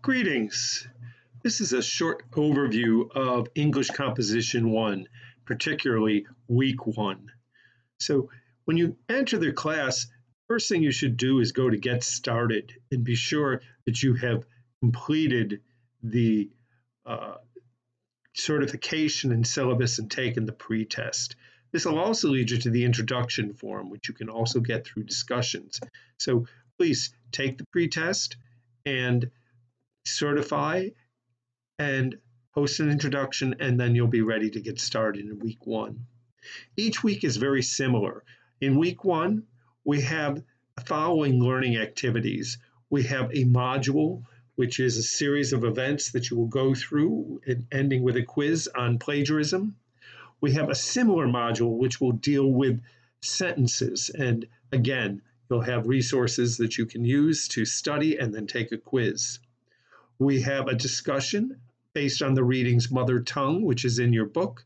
Greetings. This is a short overview of English Composition 1, particularly Week 1. So when you enter the class, first thing you should do is go to Get Started and be sure that you have completed the certification and syllabus and taken the pre-test. This will also lead you to the introduction form, which you can also get through discussions. So please take the pre-test and certify and post an introduction, and then you'll be ready to get started in Week 1. Each week is very similar. In Week 1, we have the following learning activities. We have a module, which is a series of events that you will go through, ending with a quiz on plagiarism. We have a similar module, which will deal with sentences. And again, you'll have resources that you can use to study and then take a quiz. We have a discussion based on the reading's mother tongue, which is in your book,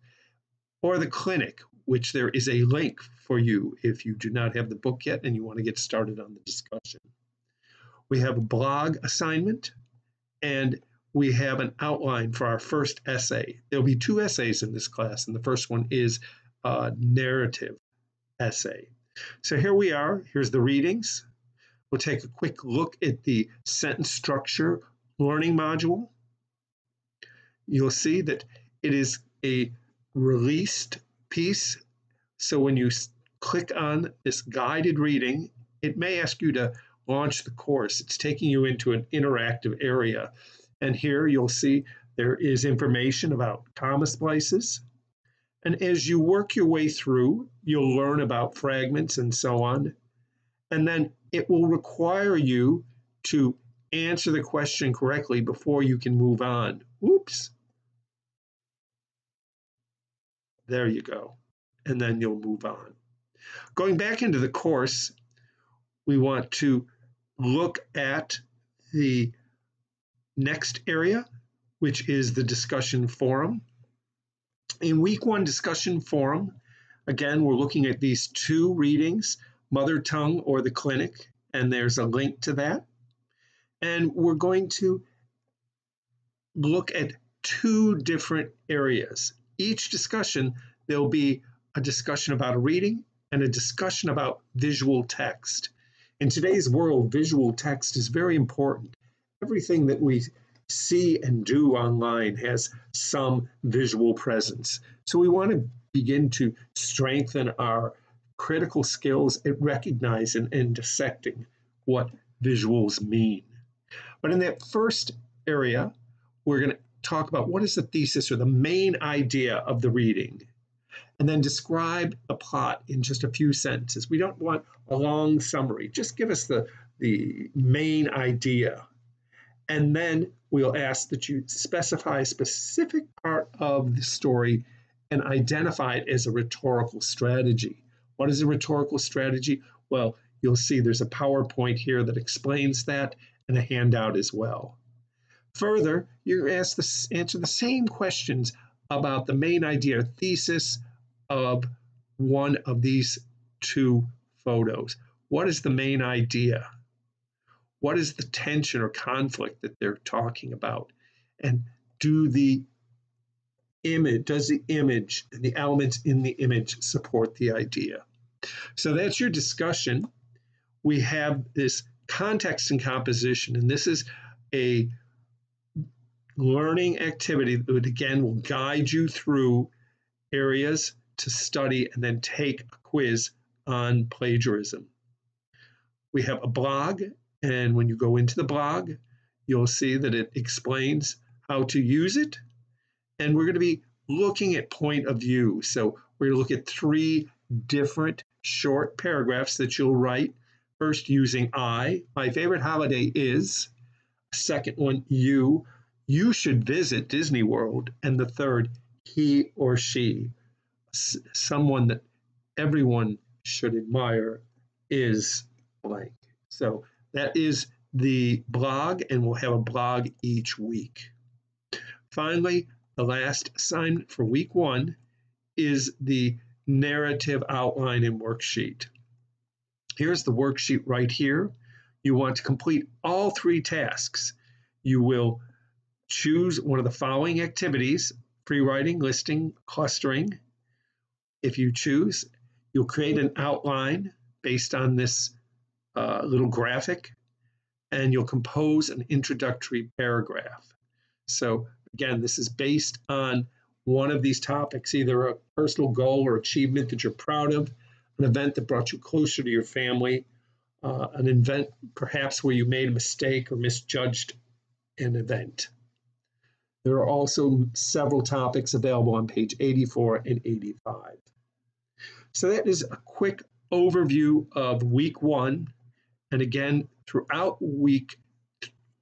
or the clinic, which there is a link for you if you do not have the book yet and you want to get started on the discussion. We have a blog assignment, and we have an outline for our first essay. There'll be 2 essays in this class, and the first one is a narrative essay. So here we are. Here's the readings. We'll take a quick look at the sentence structure learning module. You'll see that it is a released piece. So when you click on this guided reading, it may ask you to launch the course. It's taking you into an interactive area. And here you'll see there is information about comma splices. And as you work your way through, you'll learn about fragments and so on. And then it will require you to answer the question correctly before you can move on. Oops. There you go. And then you'll move on. Going back into the course, we want to look at the next area, which is the discussion forum. In Week 1 discussion forum, again, we're looking at these 2 readings, mother tongue or the clinic, and there's a link to that. And we're going to look at 2 different areas. Each discussion, there'll be a discussion about a reading and a discussion about visual text. In today's world, visual text is very important. Everything that we see and do online has some visual presence. So we want to begin to strengthen our critical skills at recognizing and dissecting what visuals mean. But in that first area, we're going to talk about what is the thesis or the main idea of the reading, and then describe the plot in just a few sentences. We don't want a long summary. Just give us the main idea. And then we'll ask that you specify a specific part of the story and identify it as a rhetorical strategy. What is a rhetorical strategy? Well, you'll see there's a PowerPoint here that explains that, and a handout as well. Further, you're asked to answer the same questions about the main idea or thesis of one of these 2 photos. What is the main idea? What is the tension or conflict that they're talking about? And does the image and the elements in the image support the idea? So that's your discussion. We have this context and composition, and this is a learning activity that, again, will guide you through areas to study and then take a quiz on plagiarism. We have a blog, and when you go into the blog, you'll see that it explains how to use it. And we're going to be looking at point of view. So we're going to look at 3 different short paragraphs that you'll write. First, using I. My favorite holiday is. Second one, you. You should visit Disney World. And the third, he or she. Someone that everyone should admire is blank. So that is the blog, and we'll have a blog each week. Finally, the last assignment for Week 1 is the narrative outline and worksheet. Here's the worksheet right here. You want to complete all 3 tasks. you will choose one of the following activities: free writing, listing, clustering. If you choose, you'll create an outline based on this little graphic, and you'll compose an introductory paragraph. So again, this is based on one of these topics, either a personal goal or achievement that you're proud of, an event that brought you closer to your family, an event perhaps where you made a mistake or misjudged an event. There are also several topics available on page 84 and 85. So that is a quick overview of week 1. And again, throughout week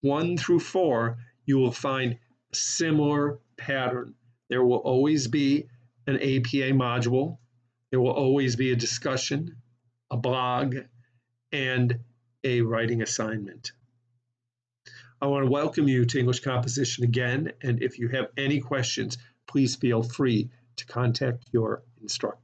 1 through 4, you will find a similar pattern. There will always be an APA module. There will always be a discussion, a blog, and a writing assignment. I want to welcome you to English Composition again, and if you have any questions, please feel free to contact your instructor.